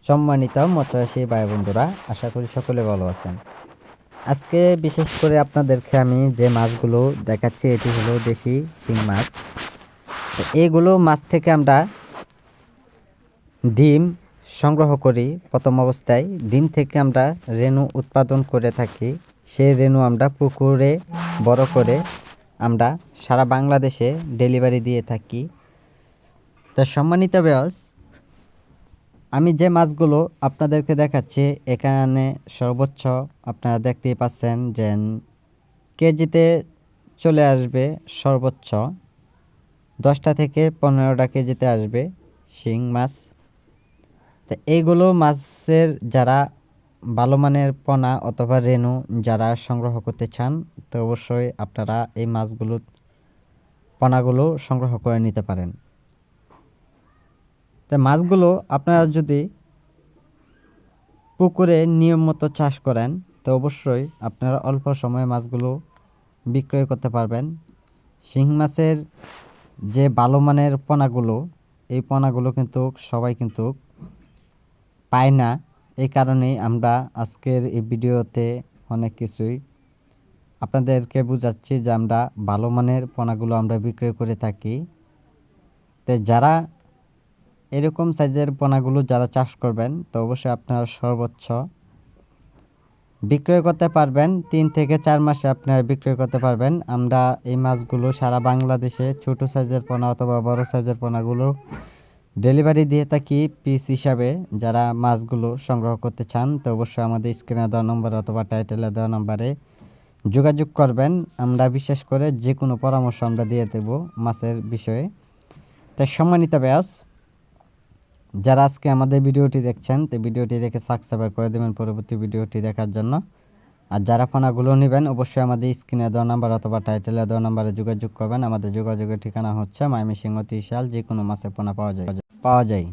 সম্মানিত মৎস্যচাষী ভাই বন্ধুরা, আশা করি সকলে ভালো আছেন। আজকে বিশেষ করে আপনাদেরকে আমি যে মাছগুলো দেখাচ্ছি এটি হলো দেশি শিং মাছ। তো এইগুলো মাছ থেকে আমরা ডিম সংগ্রহ করি। প্রথম অবস্থায় ডিম থেকে আমরা রেণু উৎপাদন করে থাকি। সেই রেণু আমরা পুকুরে বড় করে আমরা সারা বাংলাদেশে ডেলিভারি দিয়ে থাকি। তা সম্মানিত ভিউয়ার্স, আমি যে মাছগুলো আপনাদেরকে দেখাচ্ছি এখানে সর্বোচ্চ আপনারা দেখতেই পাচ্ছেন যে কেজিতে চলে আসবে সর্বোচ্চ 10টা থেকে 15টা কেজিতে আসবে শিং মাছ। তো এইগুলো মাছের যারা ভালো মানের পোনা অথবা রেণু যারা সংগ্রহ করতে চান, তো অবশ্যই আপনারা এই মাছগুলো পোনাগুলো সংগ্রহ করে নিতে পারেন। তো মাছগুলো আপনারা যদি পুকুরে নিয়মিত চাষ করেন, তো অবশ্যই আপনারা অল্প সময়ে মাছগুলো বিক্রয় করতে পারবেন। শিং মাছের যে ভালো মানের পোনাগুলো, এই পোনাগুলো কিন্তু সবাই কিন্তু পায় না। এই কারণেই আমরা আজকের এই ভিডিওতে অনেক কিছুই আপনাদেরকে বোঝাচ্ছি যে আমরা ভালো মানের পোনাগুলো আমরা বিক্রয় করে থাকি। তো যারা এরকম সাইজের পোনাগুলো যারা চাষ করবেন, তো অবশ্যই আপনারা সর্বোচ্চ বিক্রয় করতে পারবেন 3 থেকে 4 মাসে আপনারা বিক্রয় করতে পারবেন। আমরা এই মাছগুলো সারা বাংলাদেশে ছোট সাইজের পোনা অথবা বড় সাইজের পোনাগুলো ডেলিভারি দিয়ে থাকি পিস হিসাবে। যারা মাছগুলো সংগ্রহ করতে চান, তো অবশ্যই আমাদের স্ক্রিনে দেওয়া নম্বর অথবা টাইটেলে দেওয়া নম্বরে যোগাযোগ করবেন। আমরা বিশেষ করে যে কোনো পরামর্শ আমরা দিয়ে দেব মাছের বিষয়ে। তো সম্মানিত ভিউয়ার্স, যারা আজকে আমাদের ভিডিওটি দেখছেন, তো ভিডিওটি দেখে সাবস্ক্রাইব করে দেবেন পরবর্তী ভিডিওটি দেখার জন্য। আর যারা পোনাগুলো নেবেন, অবশ্যই আমাদের স্ক্রিনে দেওয়া নাম্বার অথবা টাইটেলে দেওয়া নাম্বারে যোগাযোগ করবেন। আমাদের যোগাযোগের ঠিকানা হচ্ছে ময়মনসিংহ ত্রিশাল। যে কোনো মাছের পোনা পাওয়া যায়।